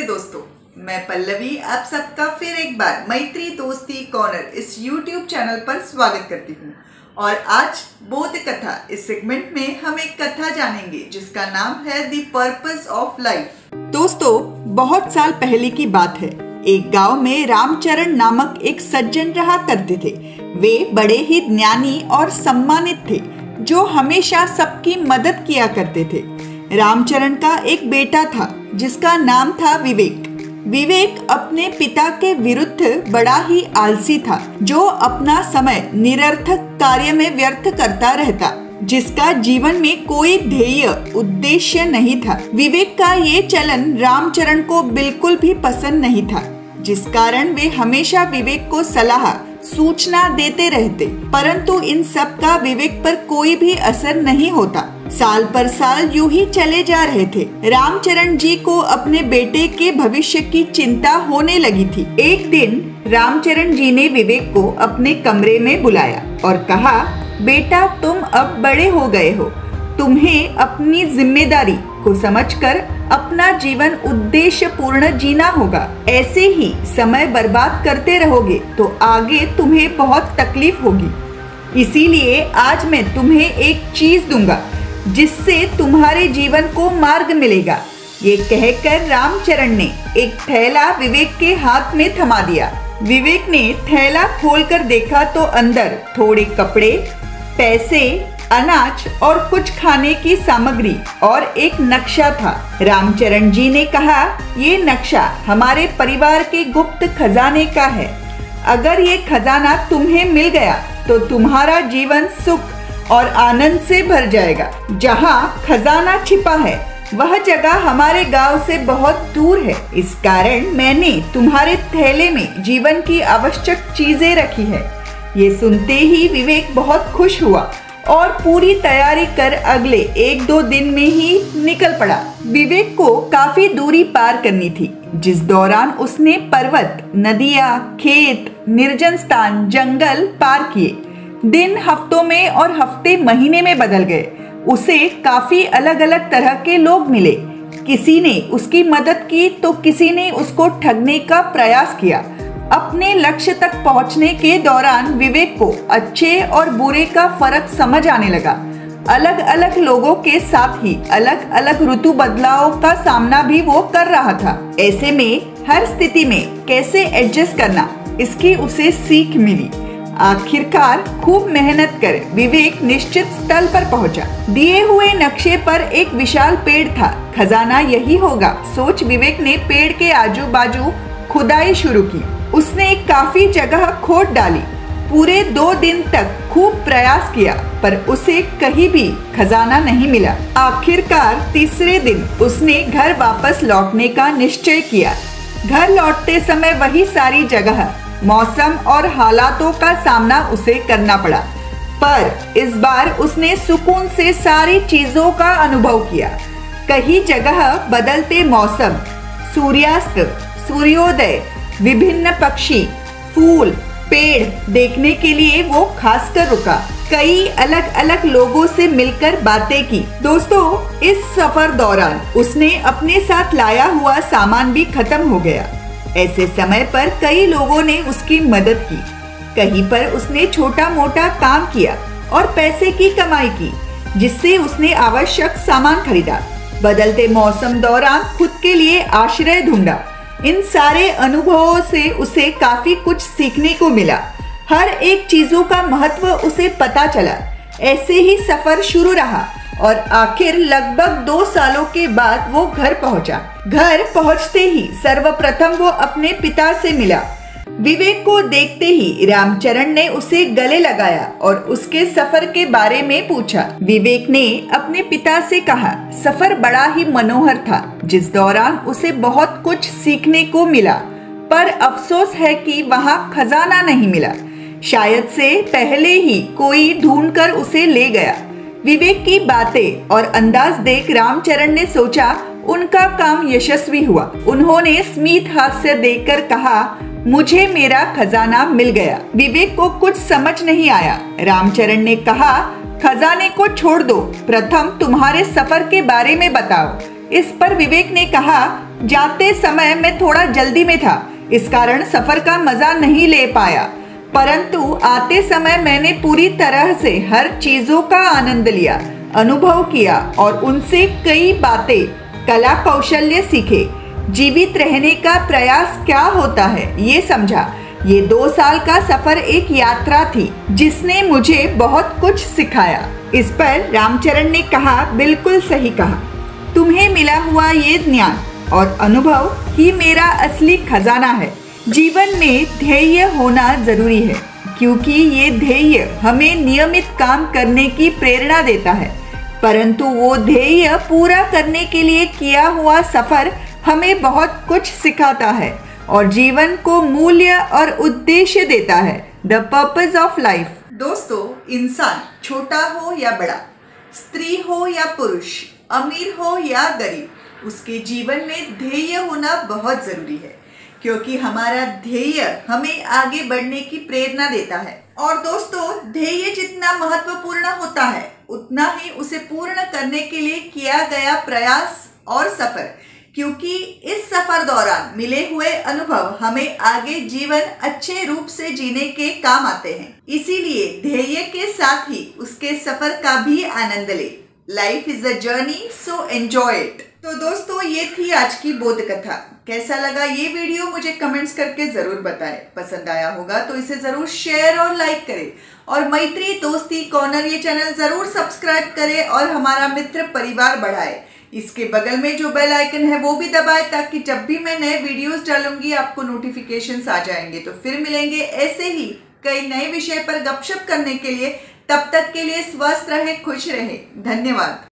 दोस्तों, मैं पल्लवी आप सबका फिर एक बार मैत्री दोस्ती कॉर्नर इस YouTube चैनल पर स्वागत करती हूँ। और आज बोध कथा इस सेगमेंट में हम एक कथा जानेंगे जिसका नाम है द पर्पस ऑफ लाइफ। दोस्तों, बहुत साल पहले की बात है। एक गांव में रामचरण नामक एक सज्जन रहा करते थे। वे बड़े ही ज्ञानी और सम्मानित थे जो हमेशा सबकी मदद किया करते थे। रामचरण का एक बेटा था जिसका नाम था विवेक। विवेक अपने पिता के विरुद्ध बड़ा ही आलसी था, जो अपना समय निरर्थक कार्य में व्यर्थ करता रहता, जिसका जीवन में कोई ध्येय उद्देश्य नहीं था। विवेक का ये चलन रामचरण को बिल्कुल भी पसंद नहीं था, जिस कारण वे हमेशा विवेक को सलाह सूचना देते रहते, परंतु इन सब का विवेक पर कोई भी असर नहीं होता। साल पर साल यूं ही चले जा रहे थे। रामचरण जी को अपने बेटे के भविष्य की चिंता होने लगी थी। एक दिन रामचरण जी ने विवेक को अपने कमरे में बुलाया और कहा, बेटा, तुम अब बड़े हो गए हो। तुम्हें अपनी जिम्मेदारी को समझकर अपना जीवन उद्देश्य पूर्ण जीना होगा। ऐसे ही समय बर्बाद करते रहोगे तो आगे तुम्हें बहुत तकलीफ होगी। इसीलिए आज मैं तुम्हें एक चीज दूंगा जिससे तुम्हारे जीवन को मार्ग मिलेगा। ये कहकर रामचरण ने एक थैला विवेक के हाथ में थमा दिया। विवेक ने थैला खोलकर देखा तो अंदर थोड़े कपड़े, पैसे, अनाज और कुछ खाने की सामग्री और एक नक्शा था। रामचरण जी ने कहा, ये नक्शा हमारे परिवार के गुप्त खजाने का है। अगर ये खजाना तुम्हें मिल गया तो तुम्हारा जीवन सुख और आनंद से भर जाएगा। जहाँ खजाना छिपा है वह जगह हमारे गांव से बहुत दूर है। इस कारण मैंने तुम्हारे थैले में जीवन की आवश्यक चीजें रखी है। ये सुनते ही विवेक बहुत खुश हुआ और पूरी तैयारी कर अगले 1-2 दिन में ही निकल पड़ा। विवेक को काफी दूरी पार करनी थी, जिस दौरान उसने पर्वत, नदियाँ, खेत, निर्जन स्थान, जंगल पार किए। दिन हफ्तों में और हफ्ते महीने में बदल गए। उसे काफी अलग अलग तरह के लोग मिले। किसी ने उसकी मदद की तो किसी ने उसको ठगने का प्रयास किया। अपने लक्ष्य तक पहुंचने के दौरान विवेक को अच्छे और बुरे का फर्क समझ आने लगा। अलग अलग लोगों के साथ ही अलग अलग ऋतु बदलाव का सामना भी वो कर रहा था। ऐसे में हर स्थिति में कैसे एडजस्ट करना, इसकी उसे सीख मिली। आखिरकार खूब मेहनत कर विवेक निश्चित स्थल पर पहुंचा। दिए हुए नक्शे पर एक विशाल पेड़ था। खजाना यही होगा सोच विवेक ने पेड़ के आजू बाजू खुदाई शुरू की। उसने काफी जगह खोद डाली। पूरे 2 दिन तक खूब प्रयास किया, पर उसे कहीं भी खजाना नहीं मिला। आखिरकार तीसरे दिन उसने घर वापस लौटने का निश्चय किया। घर लौटते समय वही सारी जगह, मौसम और हालातों का सामना उसे करना पड़ा, पर इस बार उसने सुकून से सारी चीजों का अनुभव किया। कई जगह बदलते मौसम, सूर्यास्त, सूर्योदय, विभिन्न पक्षी, फूल, पेड़ देखने के लिए वो खासकर रुका। कई अलग अलग लोगों से मिलकर बातें की। दोस्तों, इस सफर दौरान उसने अपने साथ लाया हुआ सामान भी खत्म हो गया। ऐसे समय पर कई लोगों ने उसकी मदद की। कहीं पर उसने छोटा मोटा काम किया और पैसे की कमाई की, जिससे उसने आवश्यक सामान खरीदा। बदलते मौसम दौरान खुद के लिए आश्रय ढूंढा। इन सारे अनुभवों से उसे काफी कुछ सीखने को मिला। हर एक चीजों का महत्व उसे पता चला। ऐसे ही सफर शुरू रहा और आखिर लगभग 2 सालों के बाद वो घर पहुंचा। घर पहुंचते ही सर्वप्रथम वो अपने पिता से मिला। विवेक को देखते ही रामचरण ने उसे गले लगाया और उसके सफर के बारे में पूछा। विवेक ने अपने पिता से कहा, सफर बड़ा ही मनोहर था, जिस दौरान उसे बहुत कुछ सीखने को मिला, पर अफसोस है कि वहाँ खजाना नहीं मिला। शायद से पहले ही कोई ढूंढकर उसे ले गया। विवेक की बातें और अंदाज देख रामचरण ने सोचा उनका काम यशस्वी हुआ। उन्होंने स्मित हास्य देकर कहा, मुझे मेरा खजाना मिल गया। विवेक को कुछ समझ नहीं आया। रामचरण ने कहा, खजाने को छोड़ दो, प्रथम तुम्हारे सफर के बारे में बताओ। इस पर विवेक ने कहा, जाते समय मैं थोड़ा जल्दी में था, इस कारण सफर का मजा नहीं ले पाया, परंतु आते समय मैंने पूरी तरह से हर चीजों का आनंद लिया, अनुभव किया और उनसे कई बातें, कला कौशल्य सीखे। जीवित रहने का प्रयास क्या होता है ये समझा। ये 2 साल का सफर एक यात्रा थी जिसने मुझे बहुत कुछ सिखाया। इस पर रामचरण ने कहा, बिल्कुल सही कहा। तुम्हें मिला हुआ ये ज्ञान और अनुभव ही मेरा असली खजाना है। जीवन में ध्येय होना जरूरी है, क्योंकि ये ध्येय हमें नियमित काम करने की प्रेरणा देता है, परंतु वो ध्येय पूरा करने के लिए किया हुआ सफर हमें बहुत कुछ सिखाता है और जीवन को मूल्य और उद्देश्य देता है। The purpose of life. दोस्तों, इंसान छोटा हो या बड़ा, स्त्री हो या पुरुष, अमीर हो या गरीब, उसके जीवन में ध्येय होना बहुत जरूरी है, क्योंकि हमारा ध्येय हमें आगे बढ़ने की प्रेरणा देता है। और दोस्तों, ध्येय जितना महत्वपूर्ण होता है, उतना ही उसे पूर्ण करने के लिए किया गया प्रयास और सफर, क्योंकि इस सफर दौरान मिले हुए अनुभव हमें आगे जीवन अच्छे रूप से जीने के काम आते हैं। इसीलिए ध्येय के साथ ही उसके सफर का भी आनंद ले। Life is a journey, so enjoy it. तो दोस्तों, ये थी आज की बोध कथा। कैसा लगा ये वीडियो मुझे कमेंट्स करके जरूर बताएं। पसंद आया होगा तो इसे जरूर शेयर और लाइक करें, और मैत्री दोस्ती कॉर्नर ये चैनल जरूर सब्सक्राइब करें और हमारा मित्र परिवार बढ़ाए। इसके बगल में जो बेल आइकन है वो भी दबाएं, ताकि जब भी मैं नए वीडियोस डालूंगी आपको नोटिफिकेशंस आ जाएंगे। तो फिर मिलेंगे ऐसे ही कई नए विषय पर गपशप करने के लिए। तब तक के लिए स्वस्थ रहे, खुश रहे। धन्यवाद।